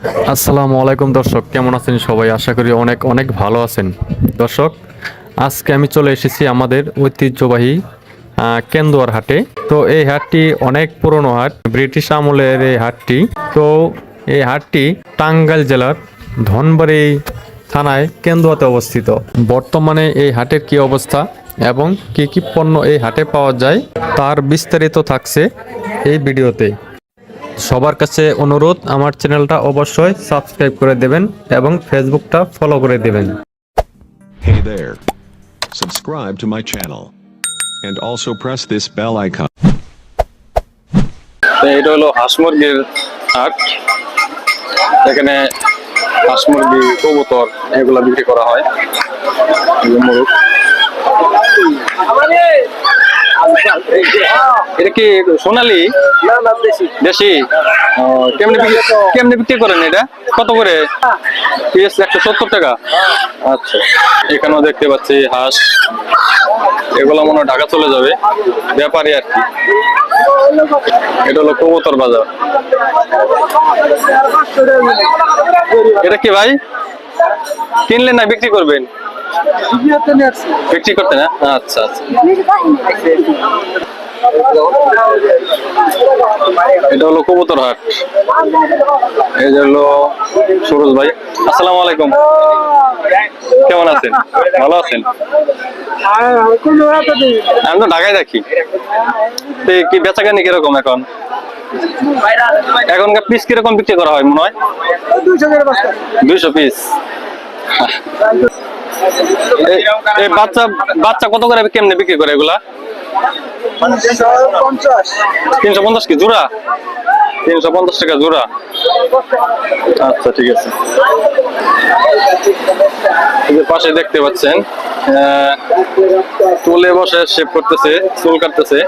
আসসালামু আলাইকুম দর্শক, কেমন আছেন সবাই? আশা করি অনেক অনেক ভালো আছেন। দর্শক, আজকে আমি চলে এসেছি আমাদের ঐতিহ্যবাহী কেন্দুয়ার হাটে। তো এই হাটটি অনেক পুরনো হাট, ব্রিটিশ আমলের এই হাটটি। তো এই হাটটি টাঙ্গাইল জেলার ধনবাড়ি থানায় কেন্দুয়াতে অবস্থিত। বর্তমানে এই হাটের কি অবস্থা এবং কি কি পণ্য এই হাটে পাওয়া যায় তার বিস্তারিত থাকছে এই ভিডিওতে। সবার কাছে অনুরোধ, আমার চ্যানেলটা অবশ্যই সাবস্ক্রাইব করে দেবেন এবং ফেসবুকটা ফলো করে দেবেন। Hey there. Subscribe to my channel. And also press this bell icon. এটা হলো হাঁস মুরগির হাট। এখানে হাঁস মুরগি, কবুতর এগুলা বিক্রি করা হয়। মোরগ, এটা কি সোনালী? দেশি। কেমনি বিক্রি করেন এটা? কত করে পিস? 170 টাকা। আচ্ছা, এখানেও দেখতে পাচ্ছি হাঁস। এগুলো মনে হয় ঢাকা চলে যাবে, ব্যাপারী আর কি। এটা হলো কবুতর বাজার। এটা কি ভাই কিনলেন না বিক্রি করবেন? বিক্রি করতে না? আচ্ছা আচ্ছা। এটা হলো কবুতর হাট। এই যে হলো সুরজ ভাই। আসসালামু আলাইকুম, কেমন আছেন? ভালো আছেন? আমি তো ঢাকায় থাকি। কি বেচাকেনি কিরকম এখন? এখনকার পিস কিরকম বিক্রি করা হয় মনে হয়? 200 পিস। এই বাচ্চা বাচ্চা কত করে কেমনে বিক্রি করে এগুলা? 350 কি জোড়া? 350 টাকা জোড়া। আচ্ছা ঠিক আছে। পাশে দেখতে পাচ্ছেন চুলে বসে শেভ করতেছে, চুল কাটতেছে।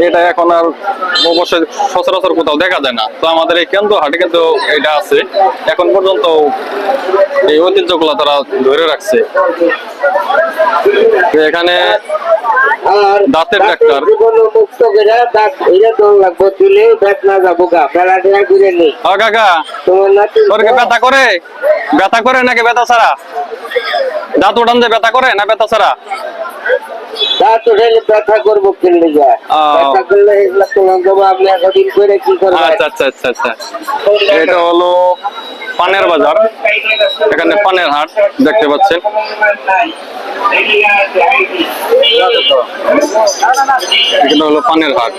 এটা এখন আর অবশ্যই সচরাচর কোথাও দেখা যায় না। তো আমাদের এই কেন্দ্র হাটে কিন্তু এটা আছে। এখন পর্যন্ত এই ঐতিহ্যগুলো তারা ধরে রাখছে। এখানে দাঁতের ডাক্তার। কাকা ব্যথা করে? ব্যথা করে নাকি ব্যথা ছাড়া? দাঁত উঠান যে ব্যথা করে না ব্যথা ছাড়া? দাঁত উঠাইলে ব্যথা করবো কিনলে যায়, ব্যথা করলে এগুলা তোমার দেবো আপনি এতদিন করে কি করবেন? আচ্ছা আচ্ছা আচ্ছা আচ্ছা। এটা হলো পানের বাজার। এখানে পানের হাট দেখতে পাচ্ছেন। এখানে হলো পানের হাট।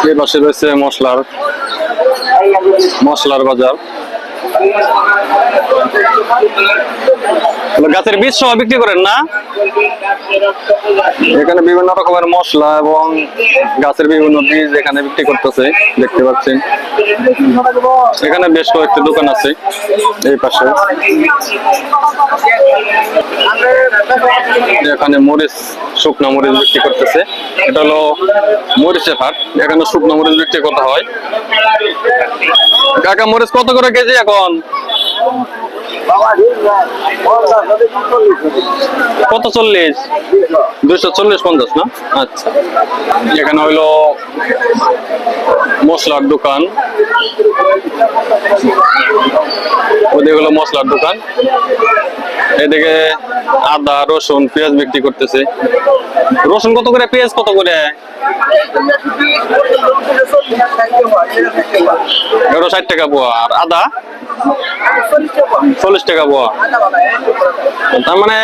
এই পাশে রয়েছে মশলার বাজার। গাছের বীজ সহ বিক্রি করেন না? এখানে বিভিন্ন রকমের মশলা এবং গাছের বিভিন্ন বীজ এখানে বিক্রি করতেছে দেখতে পাচ্ছেন। এখানে বেশ কয়েকটি দোকান আছে এই পাশে। এখানে মরিচ, শুকনা মরিচ বিক্রি করতেছে। এটা হলো মরিচের হাট। এখানে শুকনা মরিচ বিক্রি করতে হয়। কাকা মরিচ কত করে কেজি এখন? কত? 40? 240-50 না? আচ্ছা। এখানে হইলো মশলার দোকান। ওদিকে হলো মশলার দোকান। এদিকে আদা, রসুন, পেঁয়াজ বিক্রি করতেছে। রসুন কত করে? পেঁয়াজ কত করে? 60 টাকা পোয়া। আর আদা 40 টাকা পোয়া। তার মানে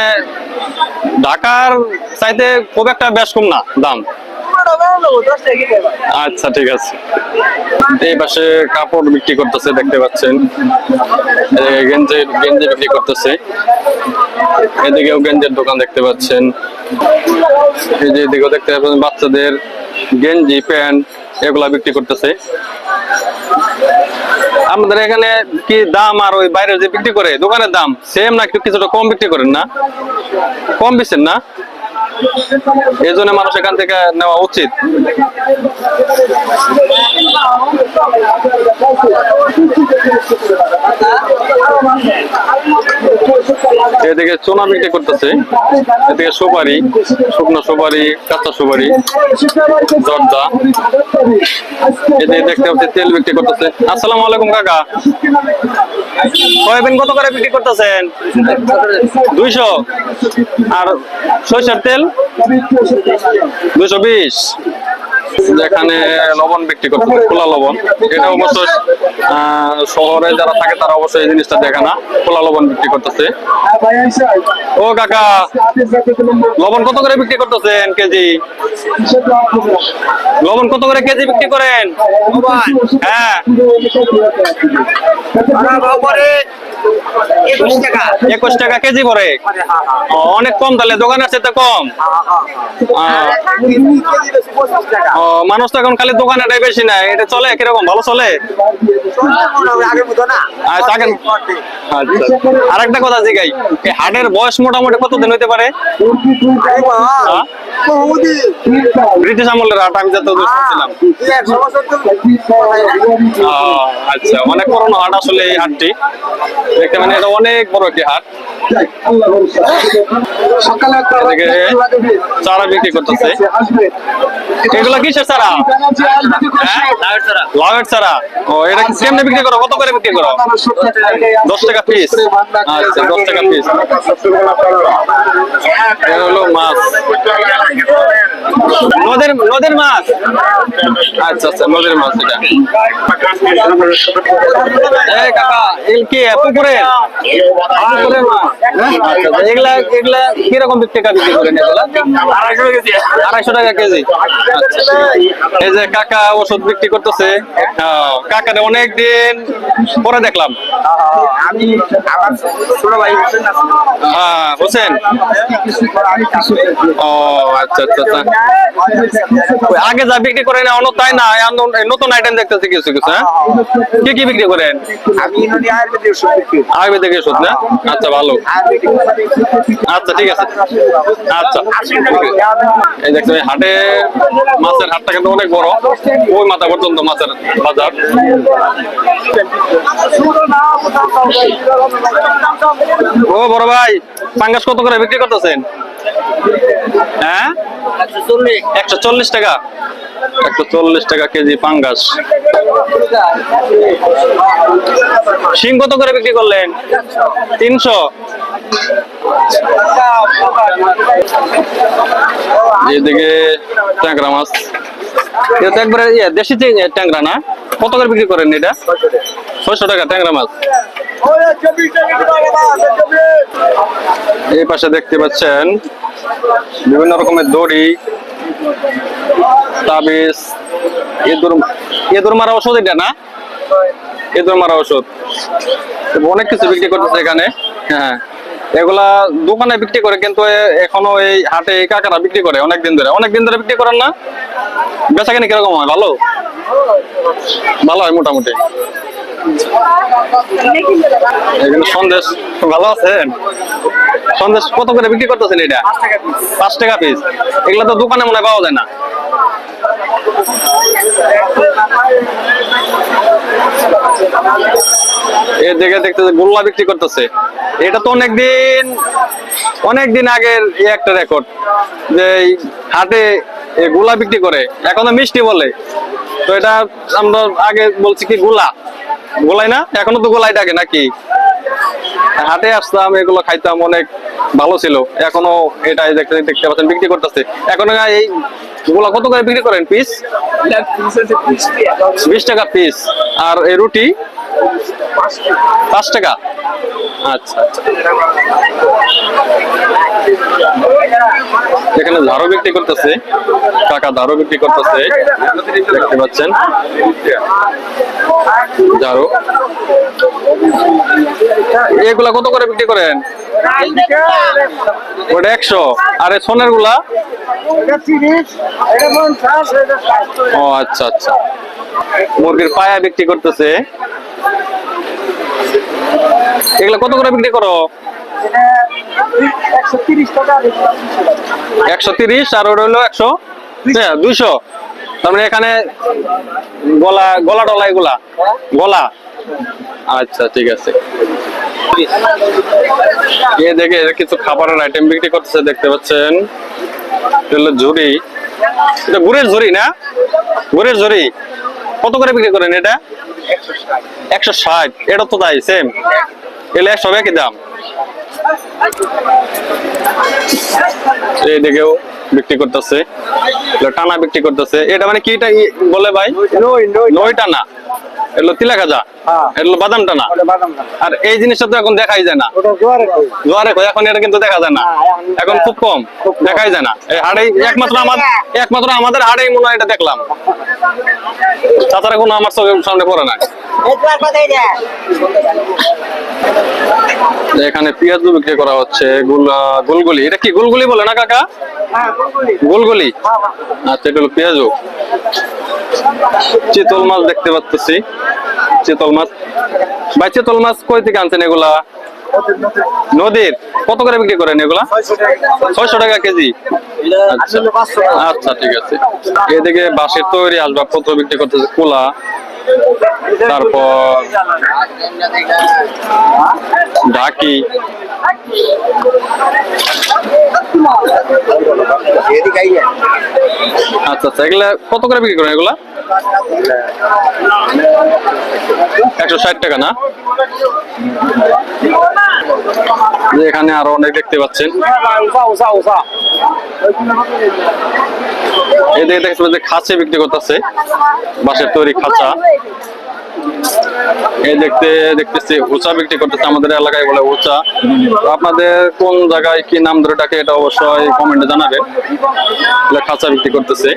ঢাকার চাইতে খুব একটা বেশ কম না দাম। আচ্ছা ঠিক আছে। এই পাশে কাপড় বিক্রি করতেছে দেখতে পাচ্ছেন। গেঞ্জি বিক্রি করতেছে। এদিকেও গেঞ্জের দোকান দেখতে পাচ্ছেন। এই যে এদিকেও দেখতে পাচ্ছেন বাচ্চাদের গেঞ্জি, প্যান্ট এগুলা বিক্রি করতেছে। আমাদের এখানে কি দাম আর ওই বাইরে যে বিক্রি করে দোকানের দাম সেম না? একটু কিছুটা কম বিক্রি করেন না? কম বেচেন না? এই জন্য মানুষ এখান থেকে নেওয়া উচিত। এদিকে চুনা বিক্রি করতেছে, এদিকে সুপারি, শুকনো সুপারি, কাঁচা সুপারি, জর্দা, এদিকে দেখতে পাচ্ছি তেল বিক্রি করতেছে। আসসালামু আলাইকুম কাকা, সয়াবিন কত করে বিক্রি করতেছেন? 200। আর সরিষার তেল 220। যেখানে লবণ বিক্রি করতেছে, খোলা লবণ, এটা অবশ্য শহরে যারা থাকে তারা অবশ্যই এই জিনিসটা দেখে না, খোলা লবণ বিক্রি করতেছে। ও কাকা, লবণ কত করে বিক্রি করতেছেন কেজি? লবণ কত করে কেজি বিক্রি করেন? হ্যাঁ, 21 টাকা কেজি পরে। অনেক কম, তাহলে দোকানের চেয়ে কম। ও, মানুষ তো এখন খালি দোকানেটাই বেশি নাই, এটা চলে কিরকম, ভালো চলে? আচ্ছা, আর একটা কথা জিগাই, এই হাটের বয়স মোটামুটি কতদিন হইতে পারে? ব্রিটিশ আমলের হাট, আমি যত শুনছিলাম। আচ্ছা, অনেক পুরোনো হাট আসলে এই হাটটি, দেখতে মানে এটা অনেক বড় একটি হাট। এদিকে চারা বিক্রি করতেছে। এগুলো কিসের চারা? লাউয়ের চারা। ও, এটা কেমনে বিক্রি করো, কত করে বিক্রি করো? 10 টাকা পিস। আচ্ছা, 10 টাকা পিস। এটা হলো মাছ, নদীর মাছ। আচ্ছা আচ্ছা, নদীর মাছ। এটা কাকা, কি পুকুরের মাছ? আচ্ছা, এগুলা কিরকম টাকা বিক্রি করেন? এগুলা 250 টাকা কেজি। আচ্ছা, এই যে কাকা ওষুধ বিক্রি করতেছে। কাকারে অনেকদিন পরে দেখলাম। আমি আমার ছোট ভাই হোসেন। ও আচ্ছা আচ্ছা আচ্ছা, আগে যা বিক্রি করেন অন্য তাই না, নতুন আইটেম দেখতেছি কিছু কিছু। হ্যাঁ, কি কি বিক্রি করেন? আমি আয়ুর্বেদিক ওষুধ বিক্রি করি। আয়ুর্বেদিক ওষুধ না? আচ্ছা, ভালো। আচ্ছা, ঠিক আছে। আচ্ছা, এই দেখছেন হাটে, মাছের হাটটা কিন্তু অনেক বড়, ওই মাথা পর্যন্ত মাছের বাজার। ও বড় ভাই, পাঙ্গাস কত করে বিক্রি করতেছেন? হ্যাঁ, 140 টাকা। 140 টাকা কেজি পাঙ্গাস। শিম কত করে বিক্রি করলেন? 300। এদিকে ট্যাংরা মাছ, এটা তো একবারে দেশি ট্যাংরা না? কত করে বিক্রি করেন এটা? 600 টাকা ট্যাংরা মাছ। এই পাশে দেখতে পাচ্ছেন বিভিন্ন রকমের দড়ি, তাবিজ, ইঁদুর মারা ওষুধ, এটা না? ইঁদুর মারা ওষুধ, অনেক কিছু বিক্রি করতেছে এখানে। হ্যাঁ, এগুলা দোকানে বিক্রি করে, কিন্তু এখনো এই হাটে এই কাকারা বিক্রি করে অনেকদিন ধরে বিক্রি করেন না? বেচা কিনে কিরকম হয়? ভালো ভালো হয় মোটামুটি। এখানে সন্দেশ, ভালো আছেন? সন্দেশ কত করে বিক্রি করতেছেন এটা? 5 টাকা পিস। এগুলা তো দোকানে মনে পাওয়া যায় না। এর দিকে দেখতেছে গোল্লা বিক্রি করতেছে। এটা তো অনেকদিন আগের একটা রেকর্ড, যে হাটে গোলা বিক্রি করে, এখন তো মিষ্টি বলে। তো এটা আমরা আগে বলছি কি গোলাই না, এখনো তো গোলাই ডাকে নাকি? হাটে আসতাম, এগুলো খাইতাম, অনেক ভালো ছিল। এখনো এটাই দেখতে পাচ্ছেন বিক্রি করতেছে। এখন এই গোলা কত করে বিক্রি করেন পিস? 20 টাকা পিস। আর এই রুটি 5 টাকা। আচ্ছা আচ্ছা, এখানে ঝাড়ু বিক্রি করতেছে কাকা, ঝাড়ু বিক্রি করতেছে, দেখতে পাচ্ছেন ঝাড়ু। এগুলা কত করে বিক্রি করেন? ওটা 100। আর এই সোনের গুলা? ও আচ্ছা আচ্ছা, মুরগির পায়া বিক্রি করতেছে। এগুলা কত করে বিক্রি করো? 130। আর ওটা হলো 100, 200। তার মানে এখানে গলা টলা এগুলা গলা। আচ্ছা, ঠিক আছে। এ দেখে এর কিছু খাবারের আইটেম বিক্রি করতেছে দেখতে পাচ্ছেন। এটা হলো ঝুড়ি, এটা গুড়ের ঝুড়ি না? গুড়ের ঝুড়ি কত করে বিক্রি করেন এটা? 160। এটা তো তাই সেম, এলে সব একই দাম। এইদিকেও বিক্রি করতেছে, টানা বিক্রি করতেছে। এটা মানে কি বলে ভাই? নই টানা। এগুলো তিলা খাজা, এগুলো বাদাম টানা। আর এই জিনিসটা তো এখন দেখাই যায় না, জোয়ারে কই এখন এটা কিন্তু দেখা যায় না, এখন খুব কম দেখাই যায় না। এই হাড়েই একমাত্র আমাদের হাড়েই মনে হয় এটা দেখলাম, তাছাড়া কোনো আমার চোখের সামনে পড়ে না। এখানে পেঁয়াজ বিক্রি করা হচ্ছে, গুলগুলি। এটা কি গুলগুলি বলে না কাকা? গুলগুলি। আচ্ছা, এটা হলো পেঁয়াজু। চিতল মাছ দেখতে পাচ্ছি, চিতল মাছ। ভাই চিতল মাছ কই থেকে আনছেন এগুলা? নদীর। কত করে বিক্রি করেন এগুলা? 600 টাকা কেজি। আচ্ছা আচ্ছা, ঠিক আছে। এদিকে বাঁশের তৈরি আসবাবপত্র বিক্রি করতেছে, কুলা, তারপর ঢাকি। আচ্ছা আচ্ছা, এগুলা কত করে বিক্রি করেন এগুলা? 160 টাকা না? এখানে আরো অনেক দেখতে পাচ্ছেন। এদিকে দেখতে পাচ্ছেন খাঁচা বিক্রি করতেছে, বাঁশের তৈরি খাঁচা। এই দেখতেছি উচা বিক্রি করতেছে, আমাদের এলাকায় বলে উচা। তো আপনাদের কোন জায়গায় কি নাম ধরে ডাকে এটা অবশ্যই কমেন্টে জানাবেন। খাঁচা বিক্রি করতেছে।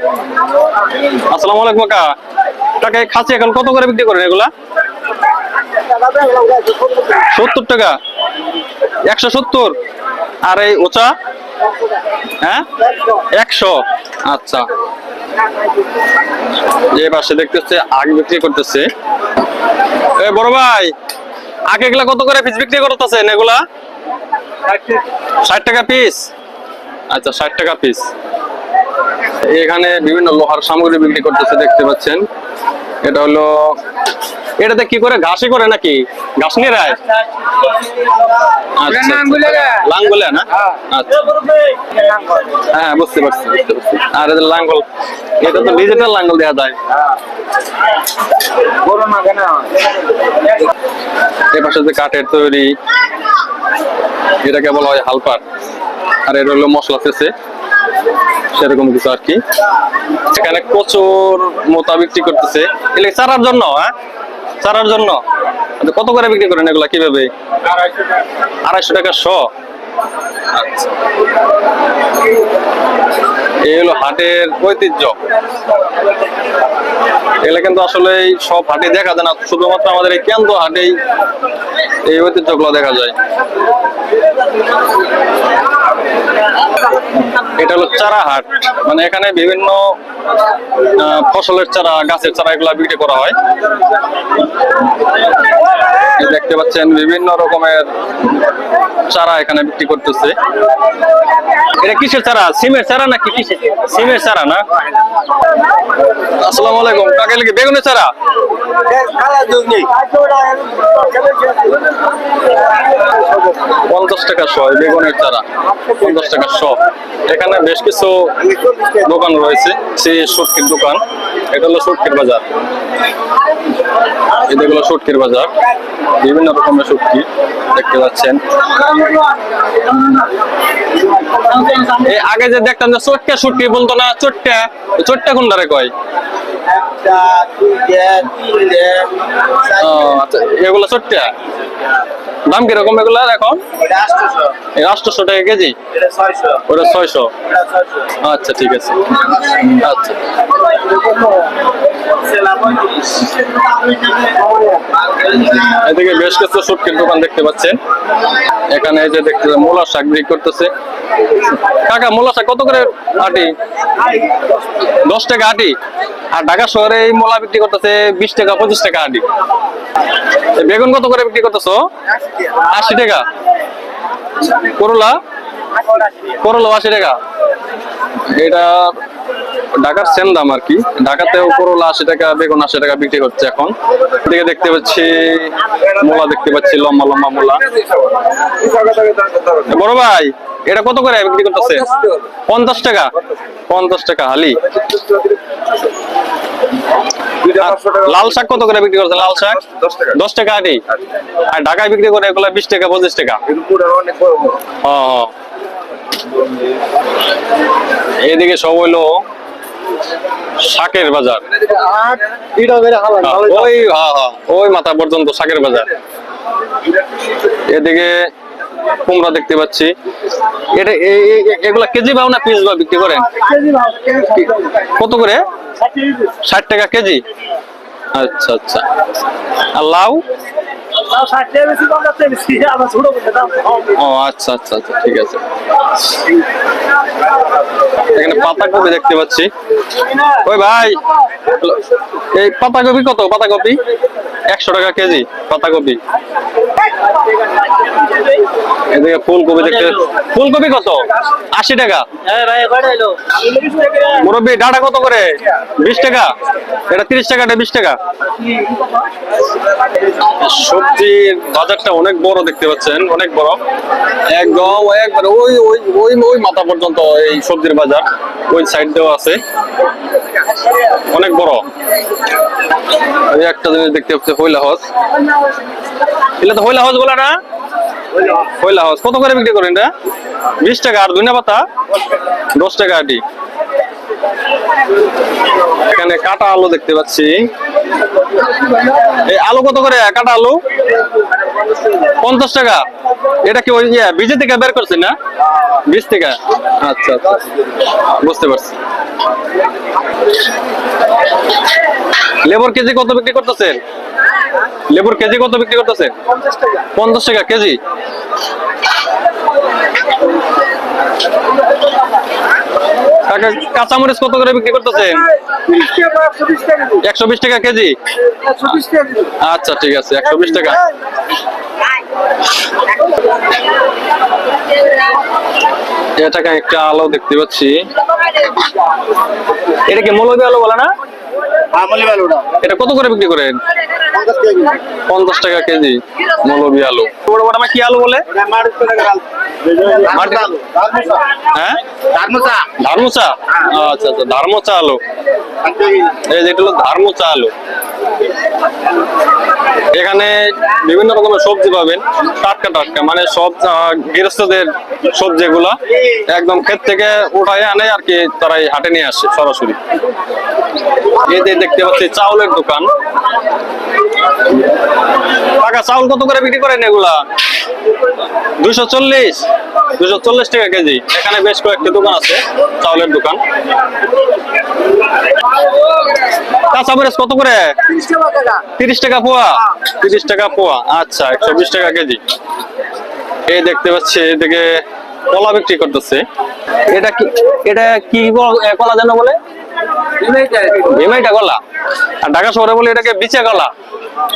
আসসালামু আলাইকুম কাকা। টাকা খাঁচা এখন কত করে বিক্রি করেন এগুলা? 70 টাকা। 170। আর এই উচা? হ্যাঁ, 100। আচ্ছা। যে পাশে দেখতেছে আগ বিক্রি করতেছে। বড় ভাই, আগে এগুলা কত করে পিস বিক্রি করতেছেন এগুলা? 60 টাকা পিস। আচ্ছা, 60 টাকা পিস। এখানে বিভিন্ন লোহার সামগ্রী বিক্রি করতেছে দেখতে পাচ্ছেন। এটা হলো, এটাতে কি করে ঘাসই করে নাকি? ঘাস নিয়ে রায়? আচ্ছা, লাঙ্গলে না? আচ্ছা, হ্যাঁ বুঝতে পারছি। আর এটা লাঙ্গল, এটা তো ডিজিটাল লাঙ্গল দেওয়া যায়। এপাশে যে কাঠের তৈরি, এটাকে বলা হয় হালপার। আর এটা হলো মশলা ফেসে, সেরকম কিছু আর কি। এখানে প্রচুর মোতা বিক্রি করতেছে, এগুলো চারার জন্য। হ্যাঁ, চারার জন্য। কত করে বিক্রি করেন এগুলা কিভাবে? 250 টাকা শ। আচ্ছা, এই হলো হাটের ঐতিহ্য। এগুলা কিন্তু আসলে সব হাটে দেখা যায় না, শুধুমাত্র আমাদের এই কেন্দ্র হাটেই এই ঐতিহ্যগুলো দেখা যায়। এটা হলো চারা হাট, মানে এখানে বিভিন্ন ফসলের চারা, গাছের চারা এগুলা বিক্রি করা হয়। দেখতে পাচ্ছেন বিভিন্ন রকমের চারা এখানে বিক্রি করতেছে। এটা কিসের চারা? সিমের চারা নাকি কিসের? সিমের চারা না? আসসালামু আলাইকুম কাকা, কি বেগুনের চারা? 50 টাকা শ বেগুনের চারা, 50 টাকা শ। এখানে বেশ কিছু দোকান রয়েছে, সেই শুটকির দোকান। এটা হলো শুটকির বাজার, এটা হলো শুটকির বাজার। বিভিন্ন রকমের শুটকি দেখতে পাচ্ছেন। এই আগে যে দেখতাম যে চট্টা শুটকি বলতো না, চট্টা, চট্টা কোনটারে কয়? আচ্ছা, এগুলো চট্টা। দাম কিরকম এগুলার এখন? 800 টাকা কেজি। ওটা 600। আচ্ছা, ঠিক আছে। আচ্ছা, এদিকে বেশ কিছু শুটকির দোকান দেখতে পাচ্ছেন। এখানে এই যে দেখতে মূলা শাক বিক্রি করতেছে। কাকা, মূলা শাক কত করে আটি? 10 টাকা আটি। আর ঢাকা শহরে এই মূলা বিক্রি করতেছে 20 টাকা 25 টাকা আটি। বেগুন কত করে বিক্রি করতেছো? 80 টাকা। করলা? করলা 80 টাকা। এটা ঢাকার সেম দাম আর কি। ঢাকাতেও করলা 80 টাকা, বেগুন 80 টাকা বিক্রি হচ্ছে এখন। এদিকে দেখতে পাচ্ছি মূলা, দেখতে পাচ্ছি লম্বা লম্বা মূলা। বড় ভাই এটা কত করে বিক্রি করতেছে? 50 টাকা। 50 টাকা হালি। লাল শাক কত করে বিক্রি করছে? লাল শাক 10 টাকা আটি। আর ঢাকায় বিক্রি করে এগুলো 20 টাকা 25 টাকা। হ্যাঁ, এদিকে সব হইলো শাকের বাজার। ওই ওই মাথা পর্যন্ত শাকের বাজার। এদিকে কুমড়া দেখতে পাচ্ছি। এটা এগুলা কেজি ভাও না পিস ভাও বিক্রি করেন? কত করে? 60 টাকা কেজি। আচ্ছা আচ্ছা। আর লাউ? ও আচ্ছা আচ্ছা আচ্ছা, ঠিক আছে। এখানে পাতাকপি দেখতে পাচ্ছি। ওই ভাই এই পাতাকপি কত? পাতাকপি 100 টাকা কেজি পাতাকপি। এদিকে ফুলকপি দেখতে, ফুলকপি কত? 80 টাকা। মুরব্বি ডাটা কত করে? 20 টাকা। এটা 30 টাকা, এটা 20 টাকা। সবজির বাজারটা অনেক বড় দেখতে পাচ্ছেন, অনেক বড়, একদম একবার ওই ওই ওই ওই মাথা পর্যন্ত এই সবজির বাজার। ওই সাইড দেওয়া আছে, অনেক বড়। এই একটা জিনিস দেখতে পাচ্ছি হইলা হাউস। এটা তো হইলা হাউস বলে না? হইলা হাউস কত করে বিক্রি করেন এটা? 20 টাকা। আর ধনিয়া পাতা 10 টাকা আটি। এখানে কাটা আলু দেখতে পাচ্ছি। এই আলু কত করে কাটা আলু? 50 টাকা। এটা কি ওই বীজে থেকে বের করছেন না? 20 টাকা। আচ্ছা আচ্ছা, বুঝতে পারছি। লেবুর কেজি কত বিক্রি করতেছেন? লেবুর কেজি কত বিক্রি করতেছেন? 50 টাকা কেজি। কাঁচামরিচ কত করে বিক্রি করতেছেন? 120 টাকা কেজি। আচ্ছা ঠিক আছে, 120 টাকা। এটা একটা আলো দেখতে পাচ্ছি। এটা কি মৌলভী আলু বলে না? এটা কত করে বিক্রি করেন? 50 টাকা কেজি মৌলভী আলু। বড় বড় কি আলু বলে? হ্যাঁ, ধারমুচা। আচ্ছা আচ্ছা, ধারমুচা আলু। এই যেটা হলো ধারমুচা আলু। এখানে বিভিন্ন রকমের সবজি পাবেন, টাটকা টাটকা, মানে সব গৃহস্থদের সবজি গুলা একদম ক্ষেত থেকে উঠায় আনে আর কি, তারাই হাটে নিয়ে আসে সরাসরি। এই যে দেখতে পাচ্ছি চাউলের দোকান। টাকা চাউল কত করে বিক্রি করেন এগুলা? 240 টাকা কেজি। এখানে বেশ কয়েকটি দোকান আছে, চাউলের দোকান। কাঁচামরিচ কত করে? 30 টাকা পোয়া। 30 টাকা পোয়া। আচ্ছা, 120 টাকা কেজি। এই দেখতে পাচ্ছি এদিকে কলা বিক্রি করতেছে। এটা কি কলা যেন বলে? ভিমাইটা কলা। আর ঢাকা শহরে বলে এটাকে বিচা কলা।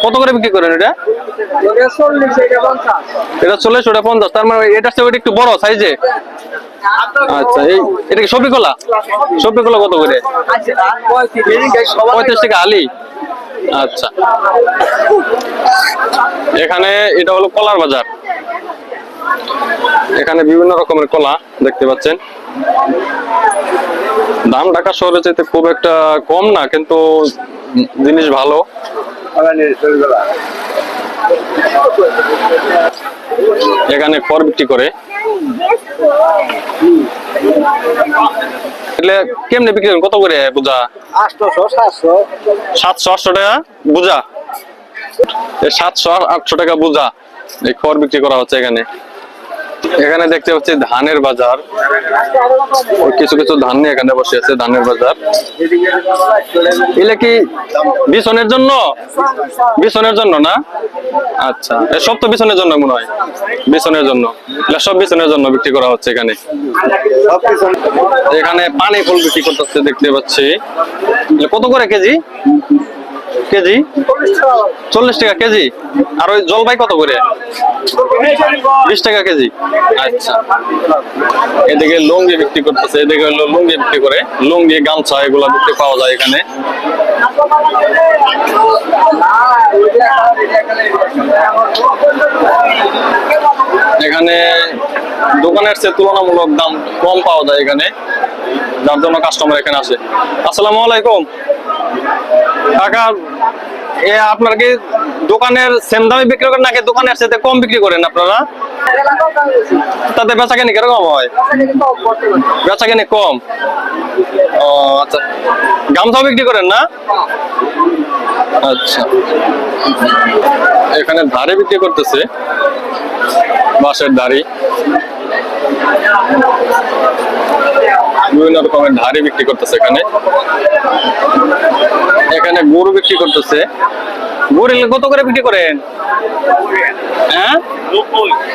কত করে বিক্রি করেন এটা? এটা 40, ওটা 50। তার মানে এটা একটু বড় সাইজে। আচ্ছা, এটা কি সবজি কলা? সবজি কলা কত করে? 35 টাকা আলি। আচ্ছা, এখানে এটা হলো কলার বাজার। এখানে বিভিন্ন রকমের কলা দেখতে পাচ্ছেন। দাম ঢাকা শহরে চাইতে খুব একটা কম না, কিন্তু জিনিস ভালো। এখানে খড় বিক্রি করে। কেমনে বিক্রি করেন? কত করে বোঝা? 700-800 টাকা বোঝা। 700-800 টাকা বোঝা এই খড় বিক্রি করা হচ্ছে এখানে। এখানে দেখতে পাচ্ছি ধানের বাজার। কিছু কিছু ধান নিয়ে এখানে বসে আছে, ধানের বাজার। এগুলা কি বিছনের জন্য? বিছনের জন্য না? আচ্ছা, সব তো বিছনের জন্য মনে হয়। বিছনের জন্য, এগুলা সব বিছনের জন্য বিক্রি করা হচ্ছে এখানে। এখানে পানি ফুল বিক্রি করতেছে দেখতে পাচ্ছি। কত করে কেজি? কেজি 40 টাকা কেজি। আর ওই জলপাই কত করে? 20 টাকা কেজি। আচ্ছা, এদিকে লুঙ্গি বিক্রি করতেছে, এদিকে হলো লুঙ্গি বিক্রি করে, লুঙ্গি গামছা এগুলা বিক্রি পাওয়া যায় এখানে। এখানে দোকানের চেয়ে তুলনামূলক দাম কম পাওয়া যায় এখানে, যার জন্য কাস্টমার এখানে আসে। আসসালামু আলাইকুম কাকা, আপনার কি দোকানের সেম দামে বিক্রি করেন নাকি দোকানের সাথে কম বিক্রি করেন আপনারা? তাতে বেচা কেনি কিরকম হয়? বেচা কেনি কম। ও আচ্ছা, গামছা বিক্রি করেন না? আচ্ছা, এখানে ধারে বিক্রি করতেছে, বাঁশের দাড়ি, বিভিন্ন রকমের ধারে বিক্রি করতেছে এখানে। এখানে গরু বিক্রি করতেছে। গরু কত করে বিক্রি করেন? হ্যাঁ,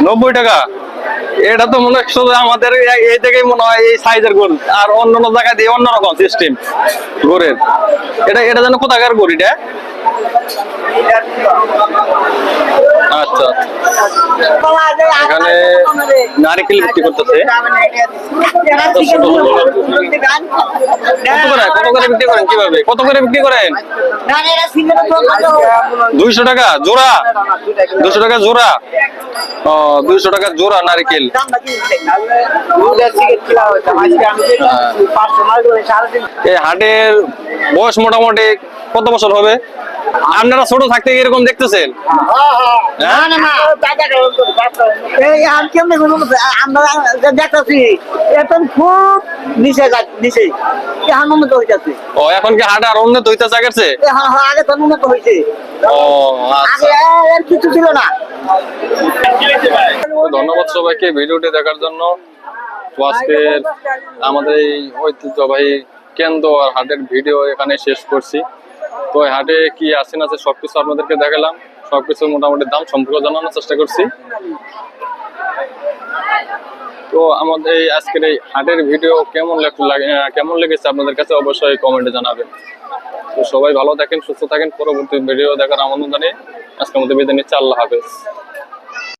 90 টাকা। এটা তো মনে হয় শুধু আমাদের এই জায়গায় মনে হয় এই সাইজের গরু, আর অন্যান্য জায়গায় দিয়ে অন্যরকম সিস্টেম গরুর। এটা যেন কোথাকার গরু এটা? আচ্ছা, এখানে নারিকেল বিক্রি করতেছে। কত করে বিক্রি করেন? কিভাবে কত করে বিক্রি করেন? 200 টাকা জোড়া। 200 টাকা জোড়া। ও, 200 টাকা জোড়া নারিকেল। এই হাটের বয়স মোটামুটি কত বছর হবে? আপনারা ছোট থাকতে এরকম দেখতেছেন? ও, এখন কি হাট আর উন্নত হইতেছে আগের চেয়ে? আগে তো উন্নত হয়েছে, ও আচ্ছা, আর কিছু ছিল না। ধন্যবাদ সবাইকে ভিডিওটি দেখার জন্য। তো আজকে আমাদের এই ঐতিহ্যবাহী কেন্দুয়ার হাটের ভিডিও এখানে শেষ করছি। তো এই হাটে কি আছে না আছে সবকিছু আপনাদেরকে দেখালাম, সবকিছু মোটামুটি দাম সম্পর্কে জানানোর চেষ্টা করছি। তো আমাদের এই আজকের এই হাটের ভিডিও কেমন লেগেছে আপনাদের কাছে অবশ্যই কমেন্টে জানাবেন। তো সবাই ভালো থাকেন, সুস্থ থাকেন। পরবর্তী ভিডিও দেখার আমন্ত্রণ জানিয়ে আজকের মধ্যে বিদায় নিচ্ছি। আল্লাহ হাফেজ।